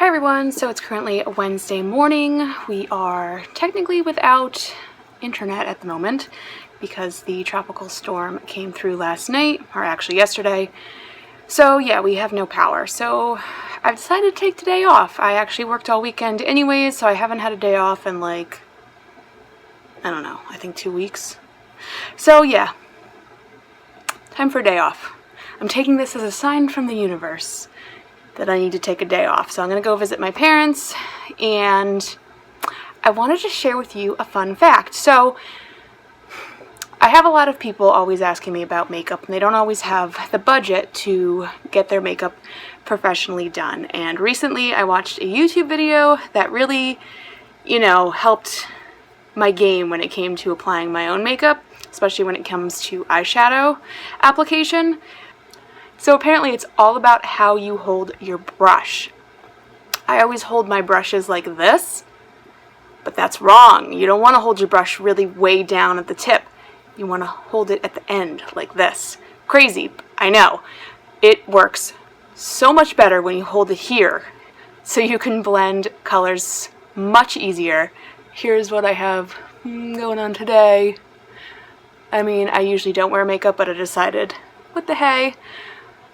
Hi everyone, so it's currently a Wednesday morning. We are technically without internet at the moment because the tropical storm came through last night, or actually yesterday. So yeah, we have no power. So I've decided to take today off. I actually worked all weekend anyways, so I haven't had a day off in like, I don't know, I think 2 weeks. So yeah, time for a day off. I'm taking this as a sign from the universe that I need to take a day off. So I'm going to go visit my parents, and I wanted to share with you a fun fact. So I have a lot of people always asking me about makeup, and they don't always have the budget to get their makeup professionally done. And recently I watched a YouTube video that really, helped my game when it came to applying my own makeup, especially when it comes to eyeshadow application. So apparently it's all about how you hold your brush. I always hold my brushes like this, but that's wrong. You don't want to hold your brush really way down at the tip. You want to hold it at the end like this. Crazy, I know. It works so much better when you hold it here, so you can blend colors much easier. Here's what I have going on today. I mean, I usually don't wear makeup, but I decided, what the hey?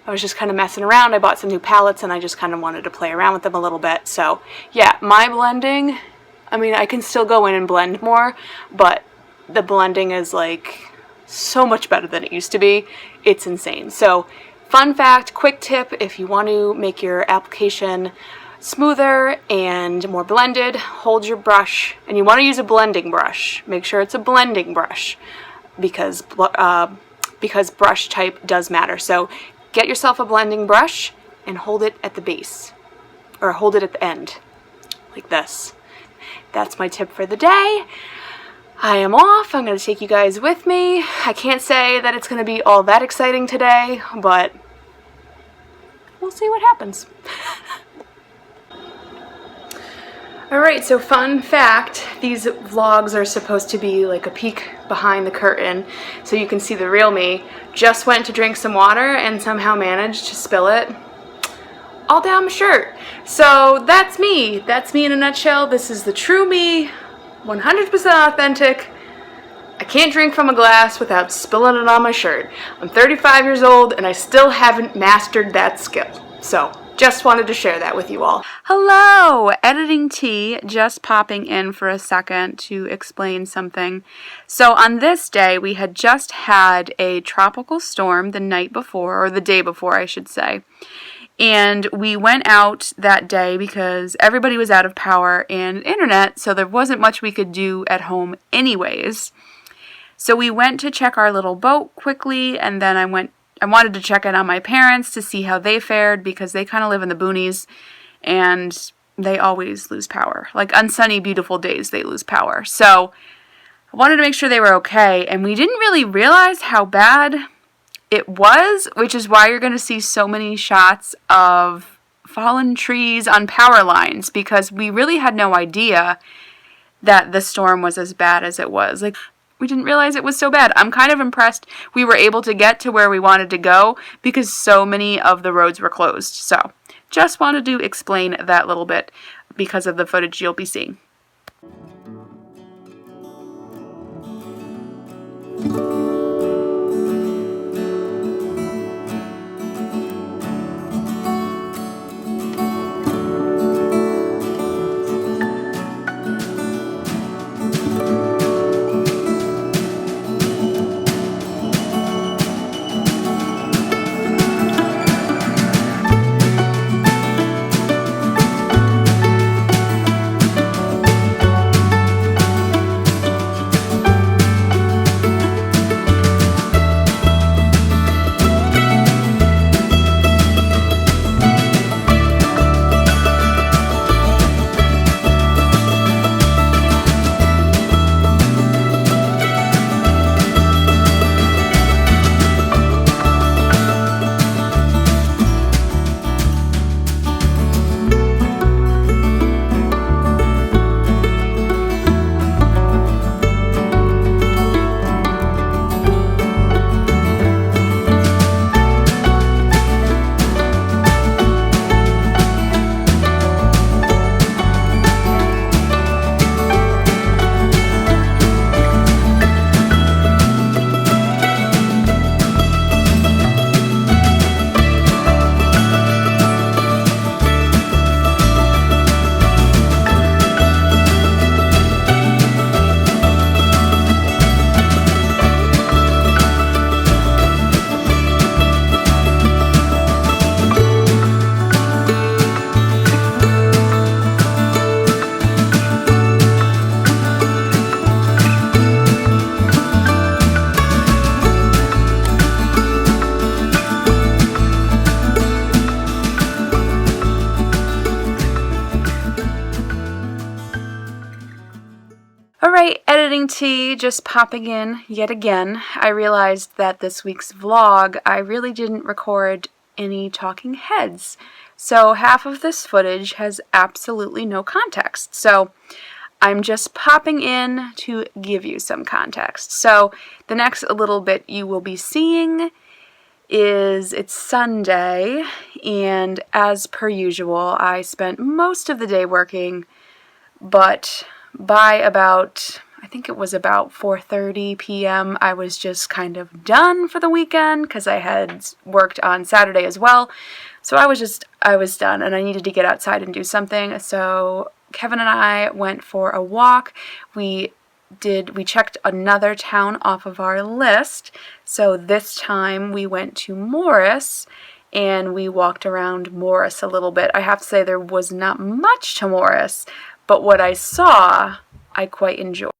I was just kind of messing around. I bought some new palettes and I just kind of wanted to play around with them a little bit. So yeah, my blending, I mean, I can still go in and blend more, but the blending is like so much better than it used to be. It's insane. So fun fact, quick tip, if you want to make your application smoother and more blended, hold your brush, and you want to use a blending brush. Make sure it's a blending brush because brush type does matter. So get yourself a blending brush and hold it at the base, or hold it at the end, like this. That's my tip for the day. I am off. I'm going to take you guys with me. I can't say that it's going to be all that exciting today, but we'll see what happens. Alright, so fun fact, these vlogs are supposed to be like a peek behind the curtain so you can see the real me. Just went to drink some water and somehow managed to spill it all down my shirt. So that's me. That's me in a nutshell. This is the true me, 100% authentic. I can't drink from a glass without spilling it on my shirt. I'm 35 years old and I still haven't mastered that skill. So just wanted to share that with you all. Hello! Editing Tea, just popping in for a second to explain something. So on this day, we had just had a tropical storm the night before, or the day before, I should say. And we went out that day because everybody was out of power and internet, so there wasn't much we could do at home anyways. So we went to check our little boat quickly, and then I wanted to check in on my parents to see how they fared because they kind of live in the boonies and they always lose power. Like on sunny, beautiful days, they lose power. So I wanted to make sure they were okay, and we didn't really realize how bad it was, which is why you're going to see so many shots of fallen trees on power lines, because we really had no idea that the storm was as bad as it was. Like, we didn't realize it was so bad. I'm kind of impressed we were able to get to where we wanted to go because so many of the roads were closed. So, just wanted to explain that little bit because of the footage you'll be seeing. Editing tea, just popping in yet again. I realized that this week's vlog, I really didn't record any talking heads. So half of this footage has absolutely no context. So I'm just popping in to give you some context. So the next little bit you will be seeing is it's Sunday, and as per usual, I spent most of the day working, but by about, I think it was about 4:30 p.m., I was just kind of done for the weekend because I had worked on Saturday as well. So I was done and I needed to get outside and do something. So Kevin and I went for a walk. We checked another town off of our list. So this time we went to Morris and we walked around Morris a little bit. I have to say there was not much to Morris, but what I saw, I quite enjoyed.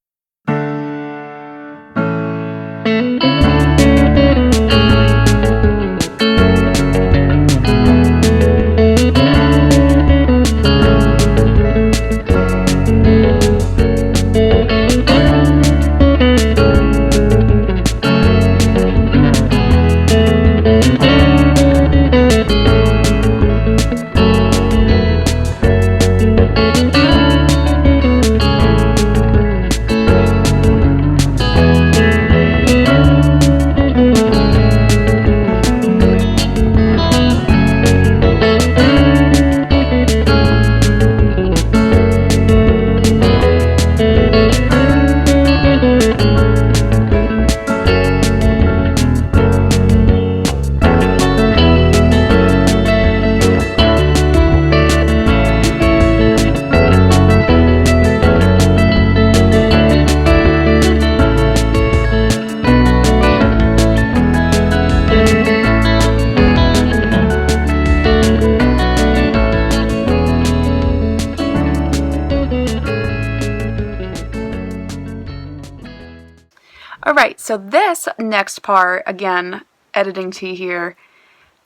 Alright, so this next part, again, editing tea here,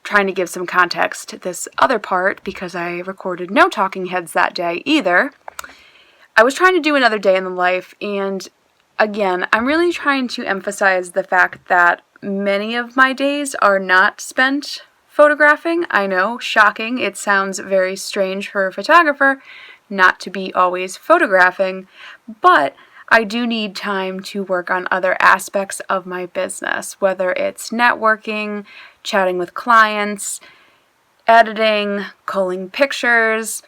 trying to give some context to this other part because I recorded no talking heads that day either. I was trying to do another day in the life, and again, I'm really trying to emphasize the fact that many of my days are not spent photographing. I know, shocking, it sounds very strange for a photographer not to be always photographing, but I do need time to work on other aspects of my business, whether it's networking, chatting with clients, editing, culling pictures.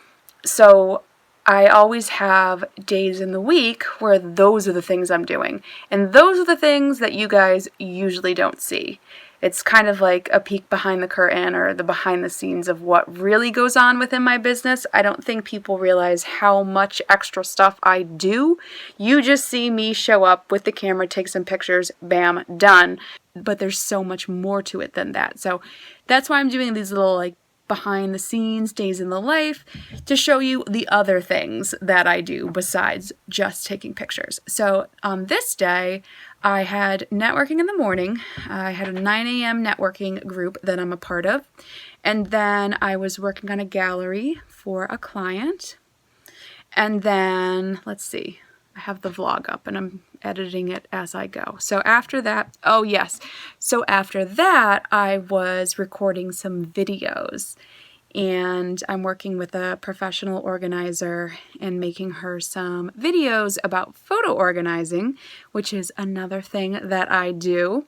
So I always have days in the week where those are the things I'm doing. And those are the things that you guys usually don't see. It's kind of like a peek behind the curtain or the behind the scenes of what really goes on within my business. I don't think people realize how much extra stuff I do. You just see me show up with the camera, take some pictures, bam, done. But there's so much more to it than that. So that's why I'm doing these little like behind the scenes days in the life to show you the other things that I do besides just taking pictures. So on this day, I had networking in the morning. I had a 9 a.m. networking group that I'm a part of. And then I was working on a gallery for a client. And then, let's see, I have the vlog up and I'm editing it as I go. So after that, oh yes. So after that, I was recording some videos. And I'm working with a professional organizer and making her some videos about photo organizing, which is another thing that I do.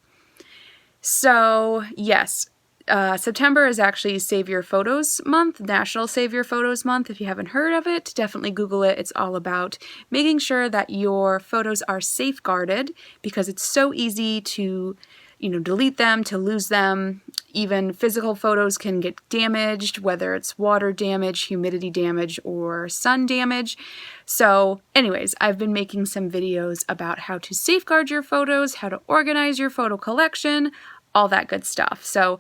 So yes, September is actually Save Your Photos Month, National Save Your Photos Month. If you haven't heard of it, definitely Google it. It's all about making sure that your photos are safeguarded because it's so easy to delete them, to lose them. Even physical photos can get damaged, whether it's water damage, humidity damage, or sun damage. So anyways, I've been making some videos about how to safeguard your photos, how to organize your photo collection, all that good stuff. So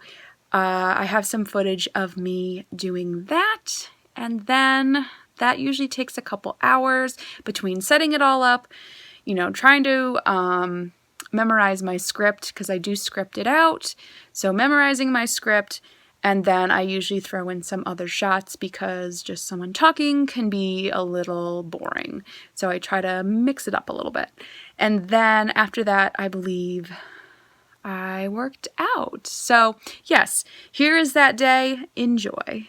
I have some footage of me doing that, and then that usually takes a couple hours between setting it all up, trying to memorize my script because I do script it out. So memorizing my script And then I usually throw in some other shots because just someone talking can be a little boring. So I try to mix it up a little bit. And then after that, I believe I worked out. So yes, here is that day. Enjoy.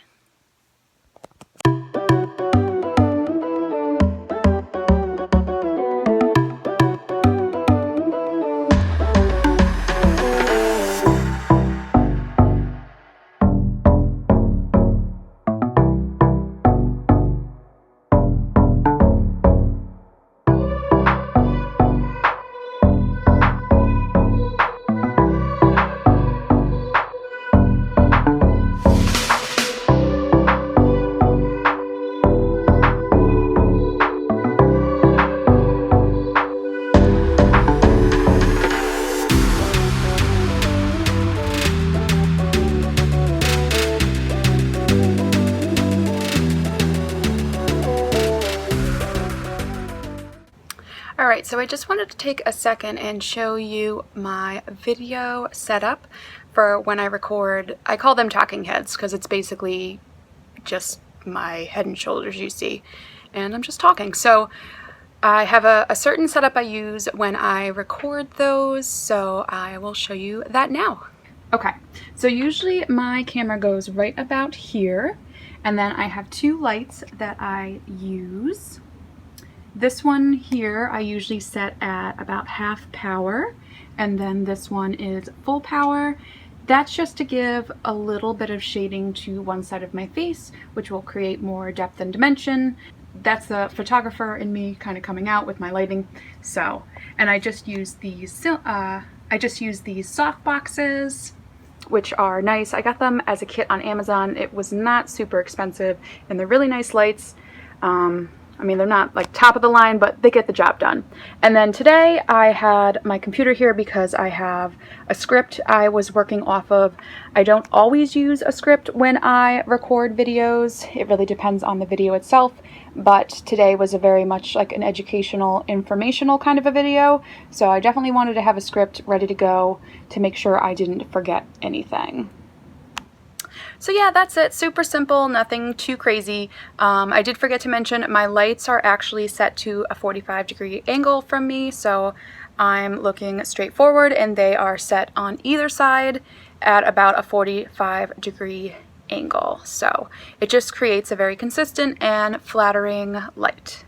Alright, so I just wanted to take a second and show you my video setup for when I record. I call them talking heads because it's basically just my head and shoulders you see, and I'm just talking. So I have a certain setup I use when I record those, so I will show you that now. Okay, so usually my camera goes right about here, and then I have two lights that I use. This one here I usually set at about half power, and then this one is full power. That's just to give a little bit of shading to one side of my face, which will create more depth and dimension. That's the photographer in me kind of coming out with my lighting. So, and I just use these soft boxes, which are nice. I got them as a kit on Amazon. It was not super expensive, and they're really nice lights. I mean, they're not like top of the line, but they get the job done. And then today I had my computer here because I have a script I was working off of. I don't always use a script when I record videos. It really depends on the video itself. But today was a very much like an educational, informational kind of a video. So I definitely wanted to have a script ready to go to make sure I didn't forget anything. So yeah, that's it. Super simple, nothing too crazy. I did forget to mention my lights are actually set to a 45-degree angle from me, so I'm looking straight forward, and they are set on either side at about a 45-degree angle. So it just creates a very consistent and flattering light.